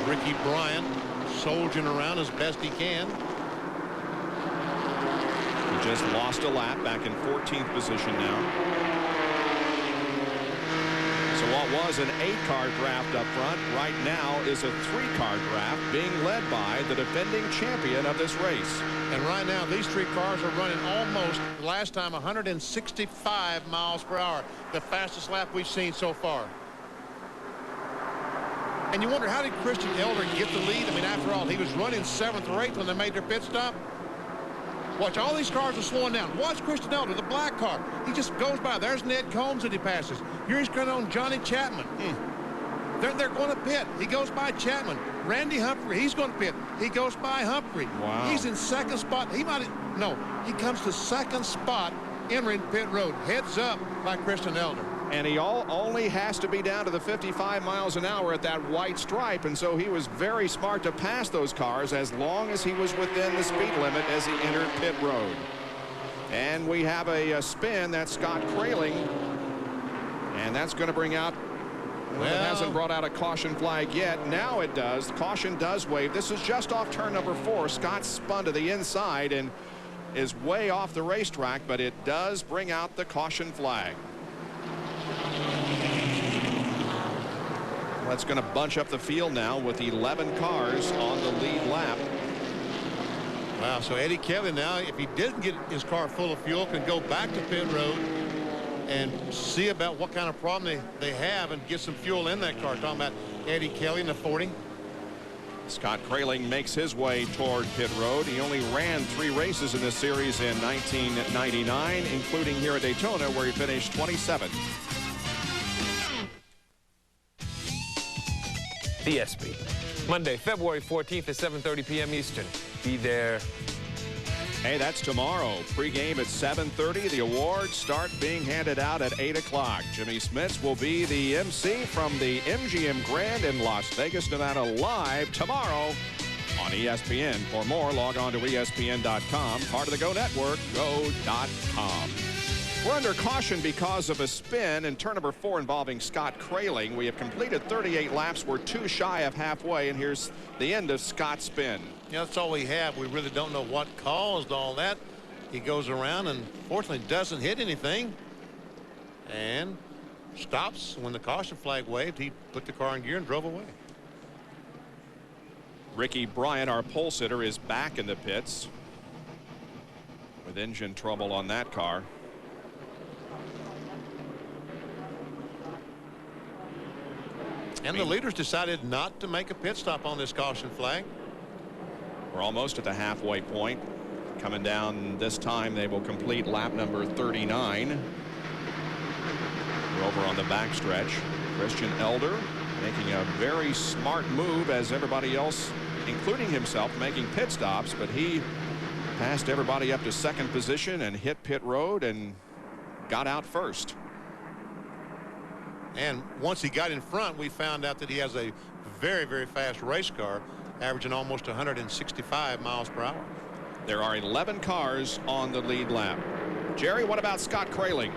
Ricky Bryant soldiering around as best he can. He just lost a lap, back in 14th position now. So what was an 8-car draft up front right now is a 3-car draft being led by the defending champion of this race. And right now these 3 cars are running almost, last time, 165 miles per hour, the fastest lap we've seen so far. And you wonder, how did Christian Elder get the lead? I mean, after all, he was running 7th or 8th when they made their pit stop. Watch, all these cars are slowing down. Watch Christian Elder, the black car. He just goes by. There's Ned Combs that he passes. Here he's going on Johnny Chapman. They're going to pit. He goes by Chapman. Randy Humphrey, he's going to pit. He goes by Humphrey. Wow. He's in 2nd spot. He comes to 2nd spot entering pit road. Heads up by Christian Elder. And he only has to be down to the 55 miles an hour at that white stripe, and so he was very smart to pass those cars as long as he was within the speed limit as he entered pit road. And we have a spin. That's Scott Kraling, and that's going to bring out, well, it hasn't brought out a caution flag yet. Now it does. The caution does wave. This is just off turn number 4. Scott spun to the inside and is way off the racetrack, but it does bring out the caution flag. That's going to bunch up the field now with 11 cars on the lead lap. Wow, so Eddie Kelly now, if he didn't get his car full of fuel, can go back to pit road and see about what kind of problem they have and get some fuel in that car. Talking about Eddie Kelly in the 40. Scott Kraling makes his way toward pit road. He only ran 3 races in this series in 1999, including here at Daytona, where he finished 27th. ESP. Monday, February 14th at 7:30 p.m. Eastern. Be there. Hey, that's tomorrow. Pre-game at 7:30. The awards start being handed out at 8 o'clock. Jimmy Smits will be the MC from the MGM Grand in Las Vegas, Nevada, live tomorrow on ESPN. For more, log on to ESPN.com. Part of the Go Network, go.com. We're under caution because of a spin in turn number 4 involving Scott Kraling. We have completed 38 laps. We're 2 shy of halfway, and here's the end of Scott's spin. Yeah, that's all we have. We really don't know what caused all that. He goes around and fortunately doesn't hit anything and stops when the caution flag waved. He put the car in gear and drove away. Ricky Bryant, our pole sitter, is back in the pits with engine trouble on that car. And the leaders decided not to make a pit stop on this caution flag. We're almost at the halfway point. Coming down this time, they will complete lap number 39. We're over on the backstretch. Christian Elder making a very smart move, as everybody else, including himself, making pit stops, but he passed everybody up to 2nd position and hit pit road and got out first. And once he got in front, we found out that he has a very, very fast race car, averaging almost 165 miles per hour. There are 11 cars on the lead lap. Jerry, what about Scott Kraling?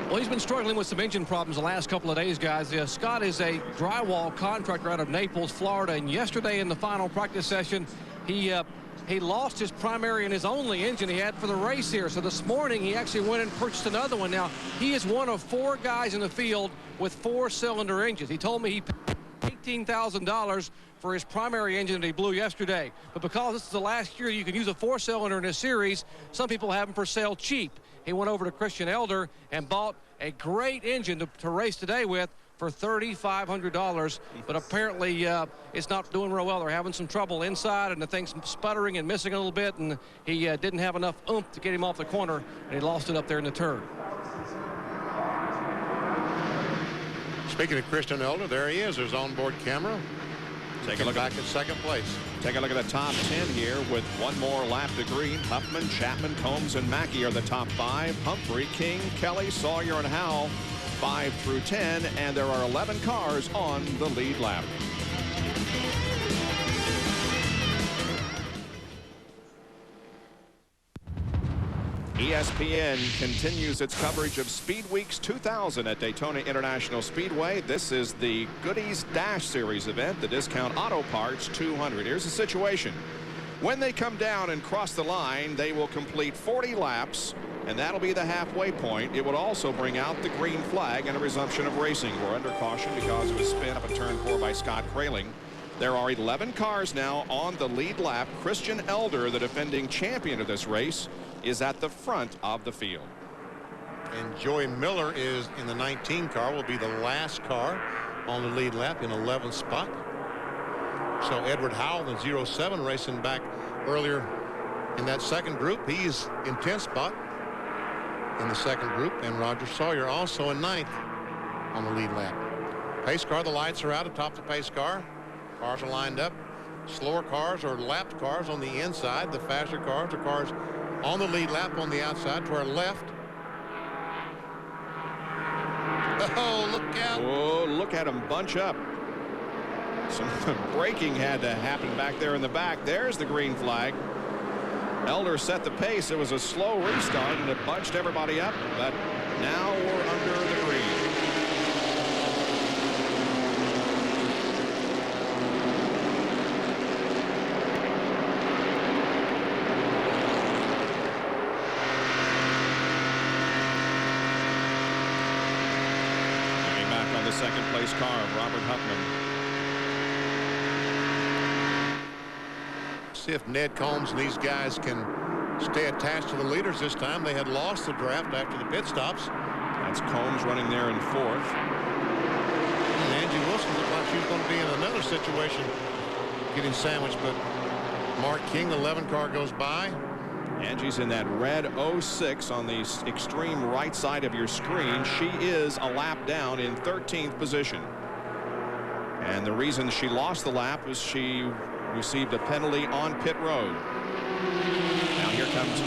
Well, he's been struggling with some engine problems the last couple of days, guys. Scott is a drywall contractor out of Naples, Florida, and yesterday in the final practice session, he lost his primary and his only engine he had for the race here. So this morning, he actually went and purchased another one. Now, he is one of 4 guys in the field with 4-cylinder engines. He told me he paid $18,000 for his primary engine that he blew yesterday. But because this is the last year you can use a 4-cylinder in this series, some people have them for sale cheap. He went over to Christian Elder and bought a great engine to race today with for $3,500, but apparently it's not doing real well. They're having some trouble inside, and the thing's sputtering and missing a little bit, and he didn't have enough oomph to get him off the corner, and he lost it up there in the turn. Speaking of Christian Elder, there he is. There's onboard camera. Take a look back in 2nd place. Take a look at the top 10 here with 1 more lap to green. Huffman, Chapman, Combs, and Mackey are the top 5. Humphrey, King, Kelly, Sawyer, and Howell 5 through 10, and there are 11 cars on the lead lap. ESPN continues its coverage of Speed Weeks 2000 at Daytona International Speedway. This is the Goody's Dash Series event, the Discount Auto Parts 200. Here's the situation. When they come down and cross the line, they will complete 40 laps, and that'll be the halfway point. It will also bring out the green flag and a resumption of racing. We're under caution because of a spin up at turn 4 by Scott Kraling. There are 11 cars now on the lead lap. Christian Elder, the defending champion of this race, is at the front of the field. And Joey Miller is in the 19 car, will be the last car on the lead lap in 11th spot. So Edward Howell in 07 racing back earlier in that second group. He's in 10th spot in the second group, and Roger Sawyer also in 9th on the lead lap. Pace car, the lights are out atop the pace car. Cars are lined up. Slower cars or lapped cars on the inside. The faster cars are cars on the lead lap on the outside to our left. Oh, look out. Oh, look at them bunch up. Some braking had to happen back there in the back. There's the green flag. Elder set the pace. It was a slow restart, and it bunched everybody up. But now we're under the green. The second place car of Robert Huffman. See if Ned Combs and these guys can stay attached to the leaders this time. They had lost the draft after the pit stops. That's Combs running there in 4th. And Angie Wilson looked like she was going to be in another situation getting sandwiched, but Mark King, the 11 car, goes by. Angie's in that red 06 on the extreme right side of your screen. She is a lap down in 13th position. And the reason she lost the lap was she received a penalty on pit road. Now here comes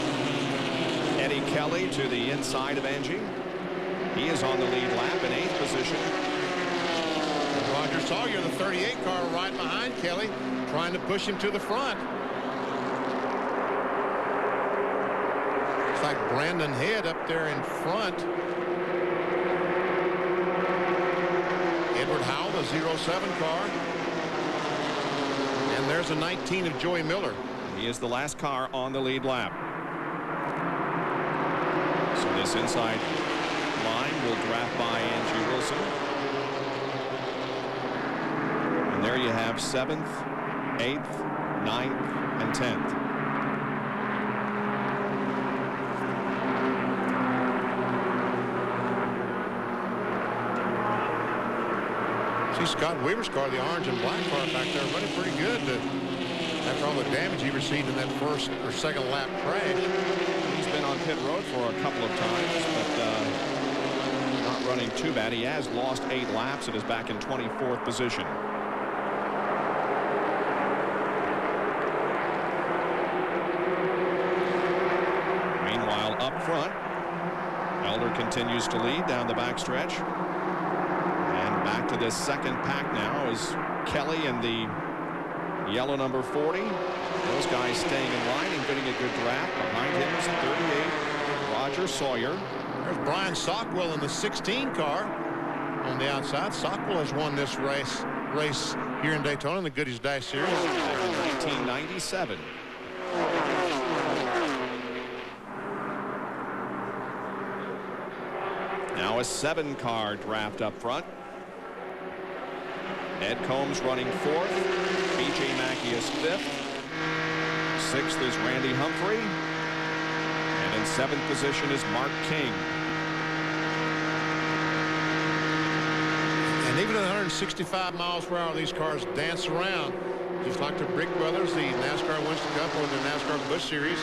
Eddie Kelly to the inside of Angie. He is on the lead lap in 8th position. Roger Sawyer, the 38 car, right behind Kelly, trying to push him to the front. Like Brandon Head up there in front. Edward Howell, the 07 car. And there's a 19 of Joey Miller. He is the last car on the lead lap. So this inside line will draft by Angie Wilson. And there you have 7th, 8th, 9th, and 10th. See Scott Weaver's car, the orange and black car back there, running pretty good after all the damage he received in that first or second lap crash. He's been on pit road for a couple of times, but not running too bad. He has lost 8 laps and is back in 24th position. Meanwhile, up front, Elder continues to lead down the backstretch. Back to this second pack now is Kelly and the yellow number 40. Those guys staying in line and getting a good draft. Behind him is 38, Roger Sawyer. There's Brian Sockwell in the 16 car on the outside. Sockwell has won this race here in Daytona in the Goody's Dash Series. 1997. Now a 7-car draft up front. Ed Combs running 4th. B.J. Mackey is 5th. 6th is Randy Humphrey. And in 7th position is Mark King. And even at 165 miles per hour, these cars dance around. Just like the Brick Brothers, the NASCAR Winston Cup or the NASCAR Busch Series.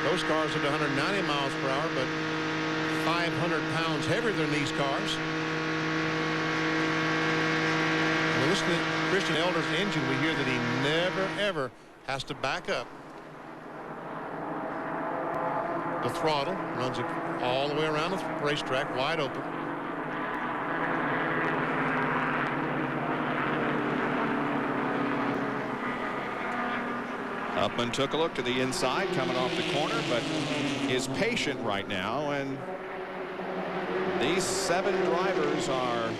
Those cars are at 190 miles per hour, but 500 pounds heavier than these cars. Listen to Christian Elder's engine. We hear that he never, ever has to back up. The throttle runs it all the way around the racetrack, wide open. Huffman took a look to the inside coming off the corner, but is patient right now. And these 7 drivers are,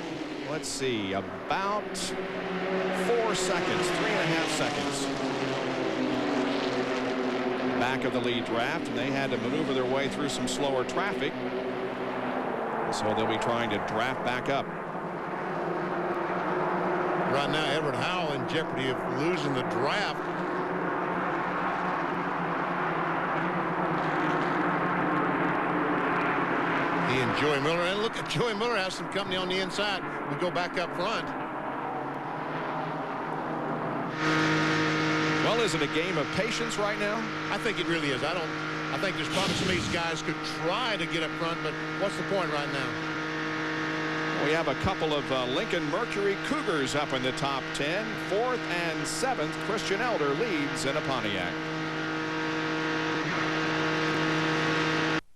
let's see, about 4 seconds, 3.5 seconds back of the lead draft, and they had to maneuver their way through some slower traffic. So they'll be trying to draft back up. Right now, Edward Howell in jeopardy of losing the draft. He and Joey Miller, and look at Joey Miller has some company on the inside. We go back up front. Well, is it a game of patience right now? I think it really is. I think there's probably some of these guys could try to get up front, but what's the point right now? We have a couple of Lincoln Mercury Cougars up in the top 10. 4th and 7th, Christian Elder leads in a Pontiac.